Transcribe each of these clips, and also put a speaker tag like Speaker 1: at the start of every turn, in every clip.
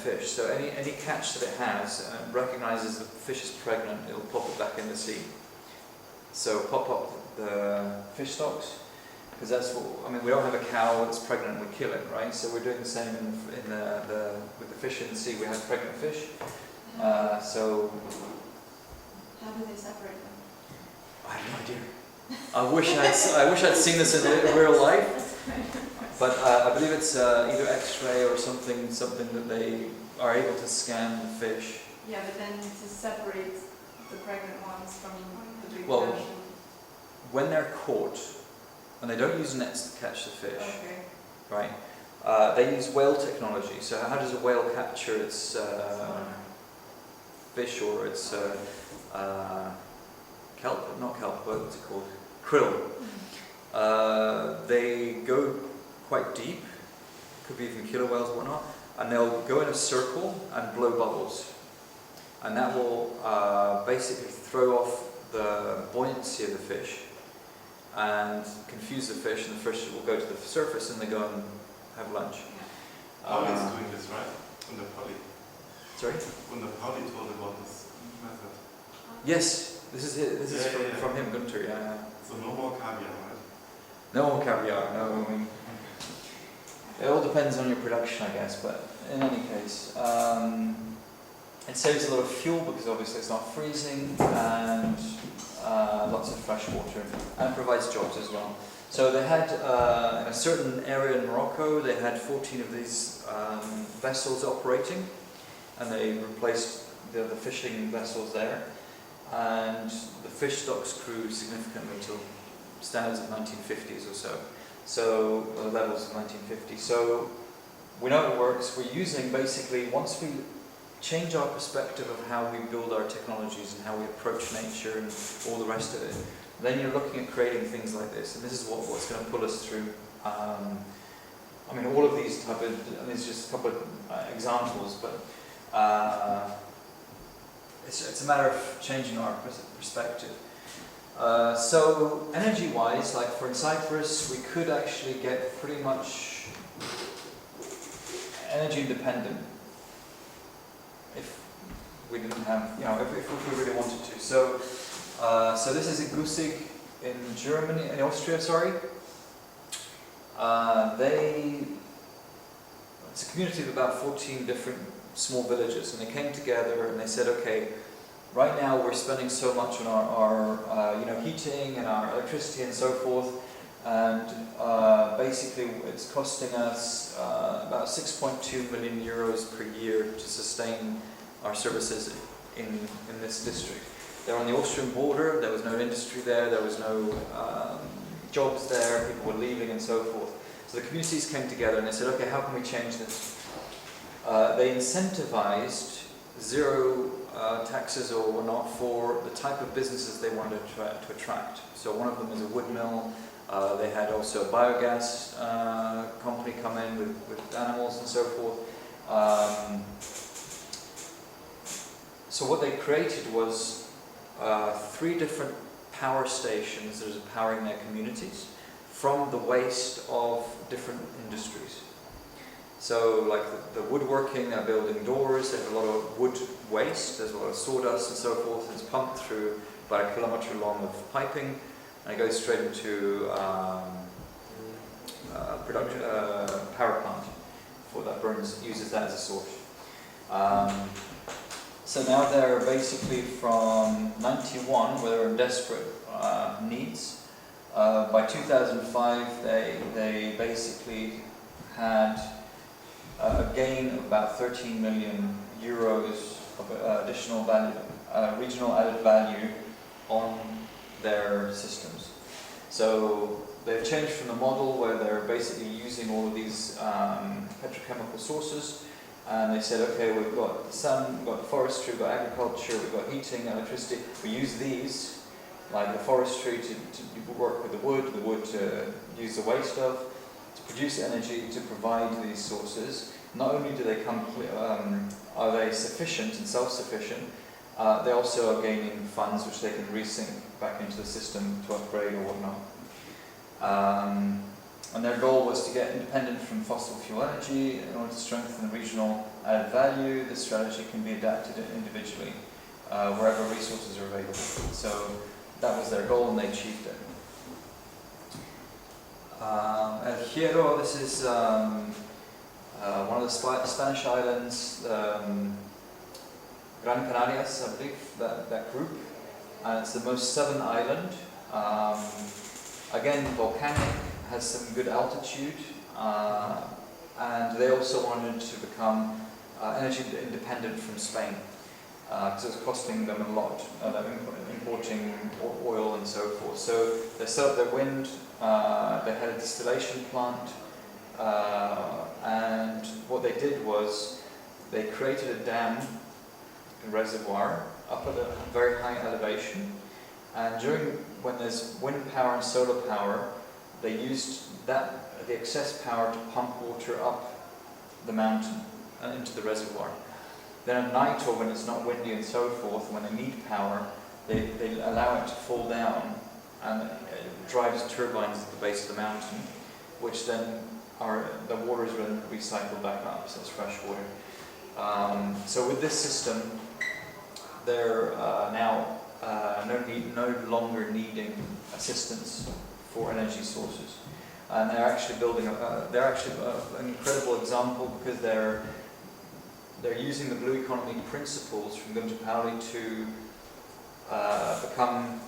Speaker 1: fish. So any catch that it has recognizes the fish is pregnant, it'll pop it back in the sea. So pop up the fish stocks, because that's what, I mean, we don't have a cow that's pregnant and we kill it, right? So we're doing the same with the fish in the sea. We have pregnant fish. So
Speaker 2: how do they separate them?
Speaker 1: I have no idea. I wish I'd seen this in real life. But I believe it's either X-ray or something that they are able to scan the fish.
Speaker 2: Yeah, but then to separate the pregnant ones from the big
Speaker 1: Well,
Speaker 2: fish.
Speaker 1: when they're caught, and they don't use nets to catch the fish,
Speaker 2: Okay.
Speaker 1: right? They use whale technology. So how does a whale capture its fish or its kelp? Not kelp. What's it called? Krill. They go quite deep, could be even killer whales or whatnot, and they'll go in a circle and blow bubbles. And that will basically throw off the buoyancy of the fish and confuse the fish, and the fish will go to the surface and they go and have lunch.
Speaker 3: Pauli is doing this, right? On the Pauli.
Speaker 1: Sorry?
Speaker 3: When the Pauli told about this method.
Speaker 1: Yes, this is it. This is
Speaker 3: Yeah.
Speaker 1: from him, Gunther, yeah.
Speaker 3: So no more caviar, right?
Speaker 1: No more caviar, no. I mean, it all depends on your production, I guess, but in any case, it saves a lot of fuel because obviously it's not freezing, and lots of fresh water, and provides jobs as well. So they had, in a certain area in Morocco, they had 14 of these vessels operating, and they replaced the fishing vessels there, and the fish stocks grew significantly to standards of 1950s or so. So levels of 1950. So we know it works. We're using basically, once we change our perspective of how we build our technologies and how we approach nature and all the rest of it, then you're looking at creating things like this, and this is what's going to pull us through. I mean, all of these type of, I mean, it's just a couple of examples, but it's a matter of changing our perspective. So energy-wise, like for in Cyprus, we could actually get pretty much energy independent if we didn't have, you know, if we really wanted to. So, so this is in Gussig in Germany, in Austria, sorry. It's a community of about 14 different small villages, and they came together and they said, okay, right now we're spending so much on our you know, heating and our electricity and so forth, and basically it's costing us about 6.2 million euros per year to sustain our services in this district. They're on the Austrian border, there was no industry there was no jobs there, people were leaving and so forth. So the communities came together and they said, okay, how can we change this? They incentivized zero taxes or whatnot for the type of businesses they wanted to attract. So one of them was a wood mill. They had also a biogas company come in with animals and so forth. So what they created was 3 different power stations that are powering their communities from the waste of different industries. So like the woodworking, they're building doors, they have a lot of wood waste, there's a lot of sawdust and so forth, it's pumped through about 1 kilometre long of piping, and it goes straight into power plant for that uses that as a source. So now they're basically from 91, where they were in desperate needs. By 2005, they basically had a gain of about 13 million euros of additional value, regional added value on their systems. So they've changed from the model where they're basically using all of these petrochemical sources, and they said, okay, we've got the sun, we've got forestry, we've got agriculture, we've got heating, electricity. We use these, like the forestry, to work with the wood to use the waste of, to produce energy, to provide these sources. Not only do they are they sufficient and self-sufficient, they also are gaining funds which they can resync back into the system to upgrade or whatnot. And their goal was to get independent from fossil fuel energy in order to strengthen the regional added value. This strategy can be adapted individually wherever resources are available. So that was their goal and they achieved it. El Hierro, this is one of the Spanish islands, Gran Canarias, I believe, that group. And it's the most southern island. Again, volcanic, has some good altitude, and they also wanted to become energy independent from Spain, because it was costing them a lot, importing oil and so forth. So they set up their wind, they had a distillation plant, and what they did was they created a dam, a reservoir, up at a very high elevation, and when there's wind power and solar power, they used the excess power to pump water up the mountain and into the reservoir. Then at night, or when it's not windy and so forth, when they need power, they allow it to fall down, and it drives turbines at the base of the mountain, which then the water is then recycled back up, so it's fresh water. So with this system, they're now no longer needing assistance for energy sources, and they're actually building an incredible example, because they're using the blue economy principles from Gunter Pauli to become,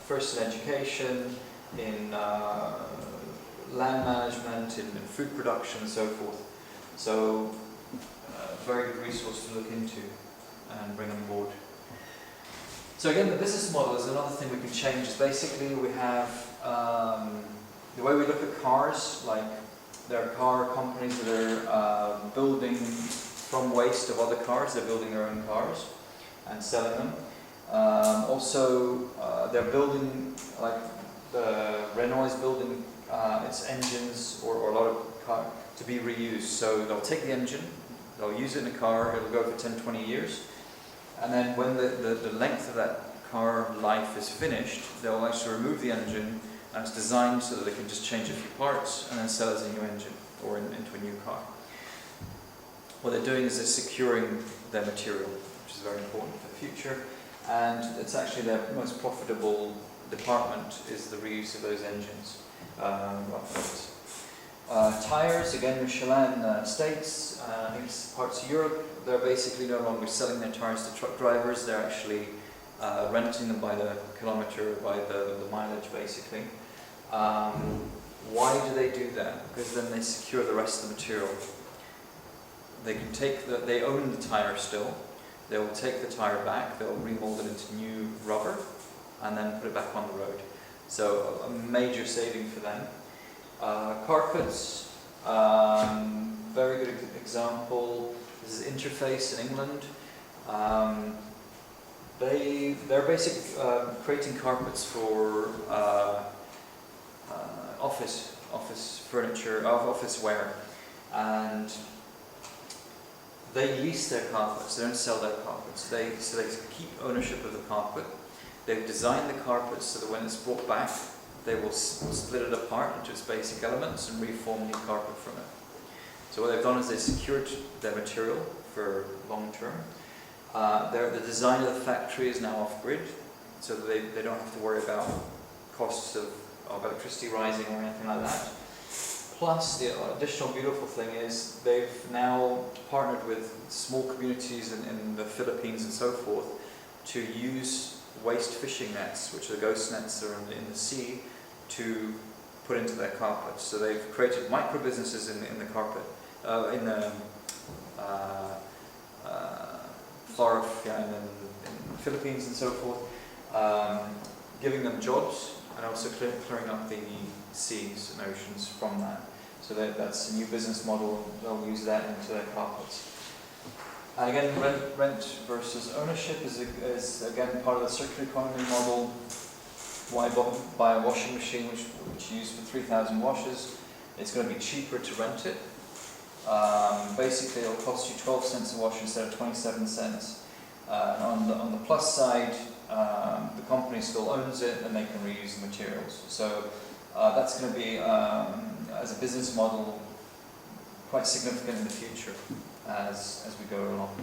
Speaker 1: first in education, in land management, in food production, and so forth. So, very good resource to look into and bring on board. So again, the business model is another thing we can change. Is basically we have the way we look at cars. Like there are car companies that are building from waste of other cars. They're building their own cars and selling them. Also, they're building, like the Renault is building its engines or a lot of cars to be reused. So they'll take the engine, they'll use it in a car. It'll go for 10, 20 years. And then when the length of that car life is finished, they'll actually remove the engine, and it's designed so that they can just change a few parts and then sell it as a new engine or into a new car. What they're doing is they're securing their material, which is very important for the future, and it's actually their most profitable department is the reuse of those engines. Tires, again, Michelin States, I think it's parts of Europe, they're basically no longer selling their tires to truck drivers, they're actually renting them by the kilometre, by the mileage basically. Why do they do that? Because then they secure the rest of the material. They can they own the tire still, they will take the tire back, they'll remold it into new rubber, and then put it back on the road. So a major saving for them. Carpets, very good example. This is Interface in England. They're basically creating carpets for office furniture, office wear, and they lease their carpets. They don't sell their carpets. They keep ownership of the carpet. They've designed the carpet so that when it's brought back, they will split it apart into its basic elements and reform new carpet from it. So what they've done is they secured their material for long term. The design of the factory is now off-grid, so that they don't have to worry about costs of electricity rising or anything like that. Plus, the additional beautiful thing is they've now partnered with small communities in the Philippines and so forth to use waste fishing nets, which are ghost nets that are in the sea, to put into their carpets. So they've created micro businesses in the carpet, in the in the Philippines and so forth, giving them jobs and also clearing up the seas and oceans from that. So that's a new business model. They'll use that into their carpets. And again, rent versus ownership is again part of the circular economy model. Why buy a washing machine which you use for 3,000 washes? It's going to be cheaper to rent it. Basically, it'll cost you 12 cents a wash instead of 27 cents. On the plus side, the company still owns it and they can reuse the materials. So that's going to be, as a business model, quite significant in the future. as we go along.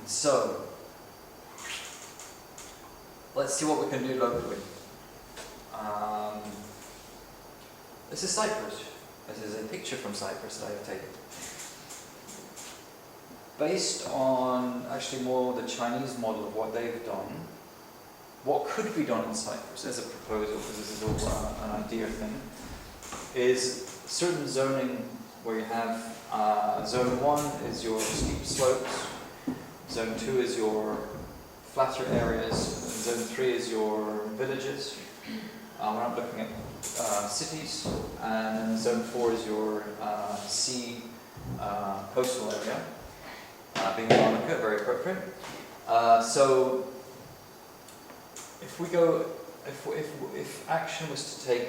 Speaker 1: So, let's see what we can do locally. This is Cyprus. This is a picture from Cyprus that I have taken. Based on actually more the Chinese model of what they've done, what could be done in Cyprus as a proposal, because this is all an idea thing, is certain zoning where you have zone 1 is your steep slopes, zone 2 is your flatter areas, and zone 3 is your villages. We're not looking at cities, and then zone 4 is your sea coastal area, being Monaco, very appropriate. So if action was to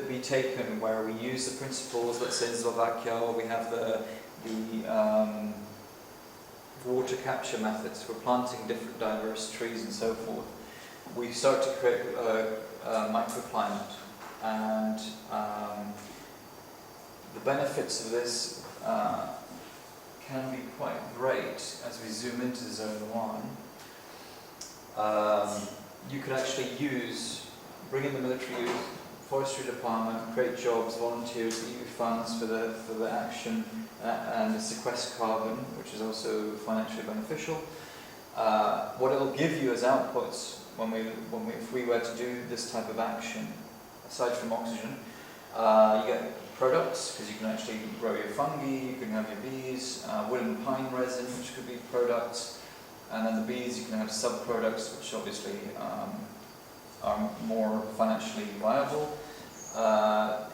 Speaker 1: be taken where we use the principles, let's say in Slovakia, we have the water capture methods for planting different diverse trees and so forth, we start to create a microclimate, and the benefits of this can be quite great as we zoom into zone 1. You could actually bring in the military youth, forestry department, create jobs, volunteers, EU funds for the action, and sequester carbon, which is also financially beneficial. What it will give you as outputs if we were to do this type of action, aside from oxygen, you get products, because you can actually grow your fungi, you can have your bees, wood and pine resin, which could be products, and then the bees you can have sub-products, which obviously are more financially viable.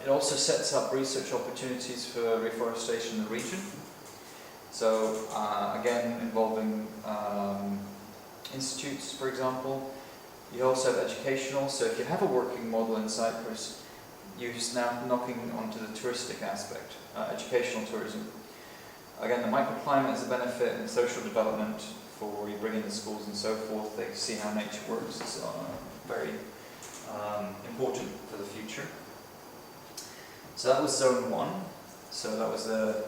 Speaker 1: It also sets up research opportunities for reforestation in the region. So again, involving institutes, for example. You also have educational, so if you have a working model in Cyprus, you're just now knocking onto the touristic aspect, educational tourism. Again, the microclimate is a benefit in social development for you bring in the schools and so forth. They see how nature works. It's very important for the future. So that was zone 1. So that was the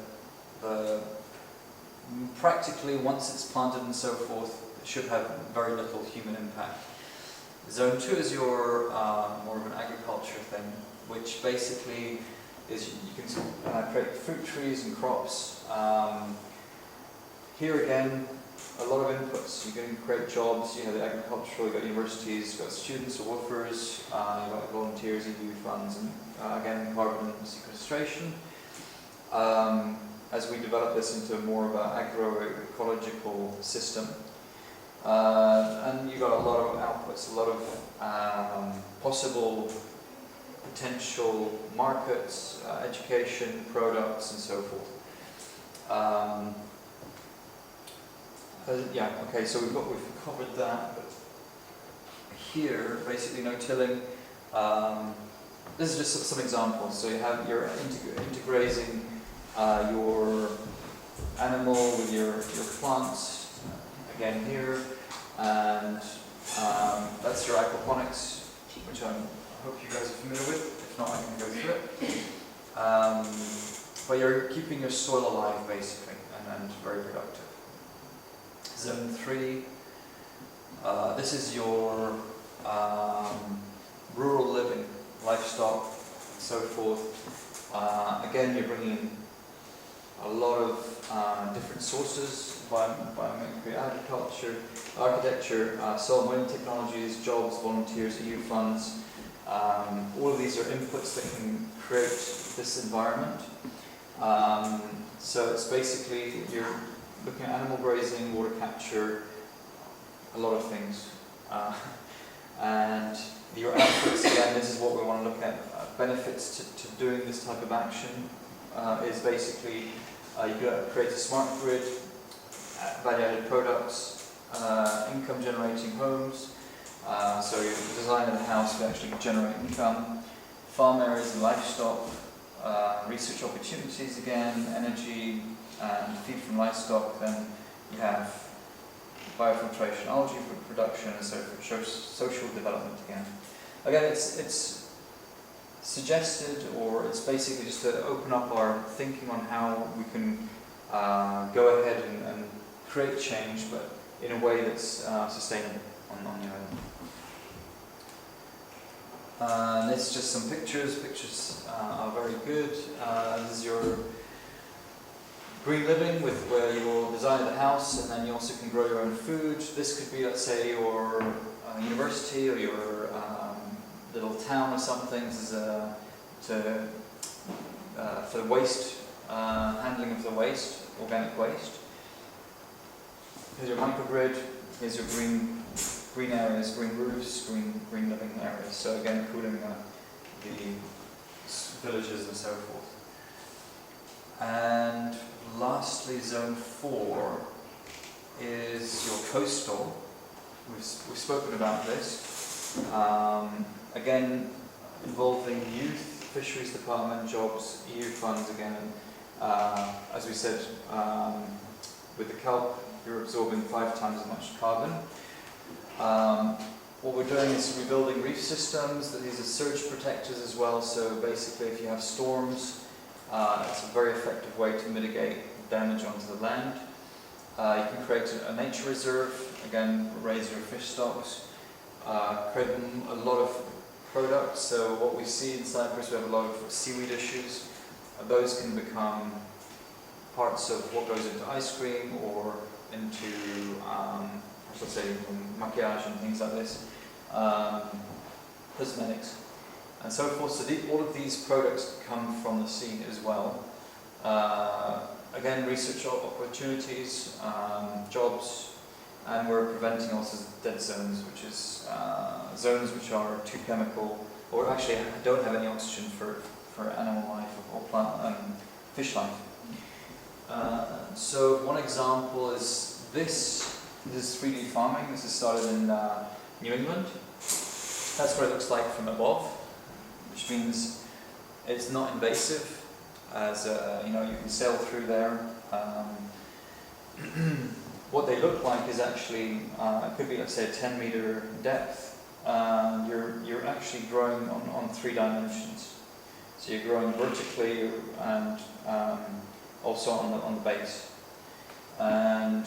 Speaker 1: practically, once it's planted and so forth, it should have very little human impact. Zone 2 is your more of an agriculture thing, which basically is you can create fruit trees and crops. Here again, a lot of inputs. You can create jobs. You have the agricultural, you've got universities, you've got students, woofers, you've got volunteers, EU funds, and again carbon sequestration. As we develop this into more of an agroecological system. And you've got a lot of outputs, a lot of possible potential markets, education, products, and so forth. Yeah, okay, so we've covered that, but here, basically no tilling. This is just some examples. So you're integrating your animal with your plants, again here, and that's your aquaponics, which I hope you guys are familiar with. If not, I can go through it. But you're keeping your soil alive, basically, and very productive. Zone 3, this is your rural living, livestock, and so forth. Again, you're bringing in a lot of different sources, biomimicry, agriculture, architecture, soil mining technologies, jobs, volunteers, EU funds. All of these are inputs that can create this environment. So it's basically, you're looking at animal grazing, water capture, a lot of things. And your outputs, again, this is what we want to look at. Benefits to doing this type of action is basically you could create a smart grid, value-added products, income generating homes. So your design of the house will actually generate income. Farm areas and livestock, research opportunities again, energy and feed from livestock. Then you have biofiltration, algae production, and so forth, social development again. Again, it's suggested, or it's basically just to open up our thinking on how we can go ahead and create change, but in a way that's sustainable on the island. This is just some pictures. Pictures are very good. This is your green living, with where you will design the house, and then you also can grow your own food. This could be, let's say, your university or your little town or something. This is for the waste, handling of the waste, organic waste. Here's your microgrid. Here's your green areas, green roofs, green living areas. So again, cooling the villages and so forth. And lastly, zone 4 is your coastal. We've spoken about this. Again, involving youth, fisheries department, jobs, EU funds again. As we said, with the kelp, you're absorbing 5 times as much carbon. What we're doing is rebuilding reef systems. These are surge protectors as well, so basically if you have storms, it's a very effective way to mitigate damage onto the land. You can create a nature reserve, again, raise your fish stocks, create a lot of products. So what we see in Cyprus, we have a lot of seaweed issues. Those can become parts of what goes into ice cream or into, let's say, maquillage and things like this, cosmetics, and so forth. So all of these products come from the sea as well. Again, research opportunities, jobs, and we're preventing also dead zones, which is zones which are too chemical, or actually don't have any oxygen for animal life or plant fish life. So one example is this. This is 3D farming. This is started in New England. That's what it looks like from above, which means it's not invasive, as you can sail through there. What they look like is actually it could be, let's say, a 10-meter depth. You're actually growing on 3 dimensions. So you're growing vertically and also on the base. And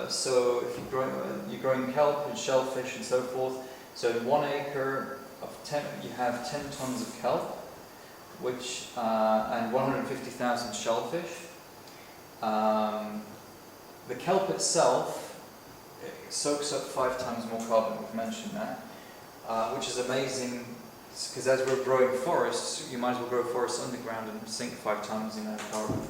Speaker 1: so if you're growing kelp and shellfish and so forth. So in 1 acre of 10, you have 10 tons of kelp, which and 150,000 shellfish. The kelp itself soaks up 5 times more carbon. We've mentioned that, which is amazing. Because as we're growing forests, you might as well grow forests underground and sink 5 times the amount of carbon.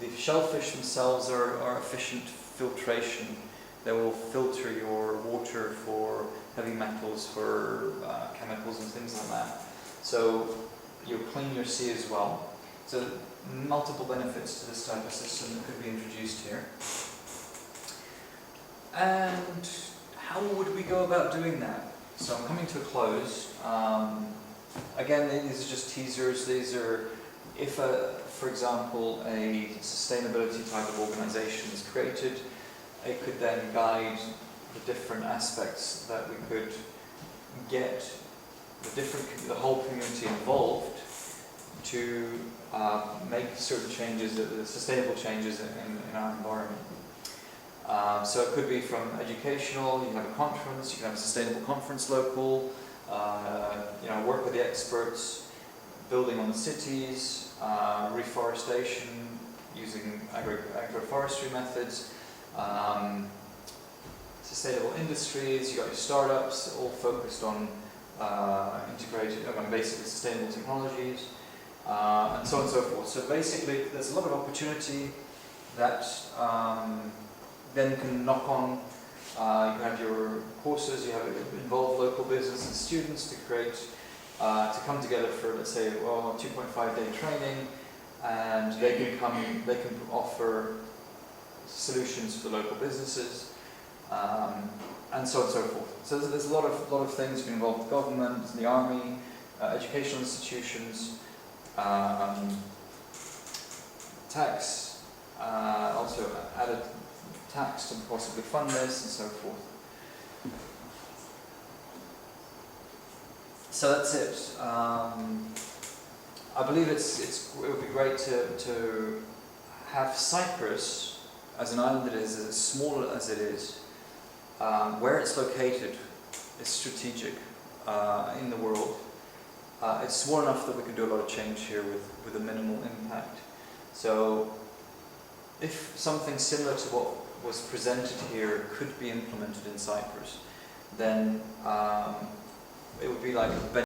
Speaker 1: The shellfish themselves are efficient filtration. They will filter your water for heavy metals, for chemicals and things like that. So you'll clean your sea as well. So multiple benefits to this type of system that could be introduced here. And how would we go about doing that? So I'm coming to a close. Again, these are just teasers. These are, if for example, a sustainability type of organization is created, it could then guide the different aspects that we could get the whole community involved to make certain changes, sustainable changes in our environment. So it could be from educational. You can have a conference, you can have a sustainable conference local, work with the experts, building on the cities, reforestation using agroforestry methods, sustainable industries. You've got your startups, all focused on basically sustainable technologies, and so on and so forth. So basically, there's a lot of opportunity that then can knock on. You have your courses, you have involve local business and students to create, to come together for, let's say, a 2.5-day training, and they can offer solutions for local businesses, and so on and so forth. So there's a lot of things. You can involve the government, the army, educational institutions, tax, also added tax to possibly fund this, and so forth. So that's it. I believe it would be great to have Cyprus, as an island that is as small as it is, where it's located is strategic in the world. It's small enough that we can do a lot of change here with a minimal impact. So if something similar to what was presented here could be implemented in Cyprus, then it would be like a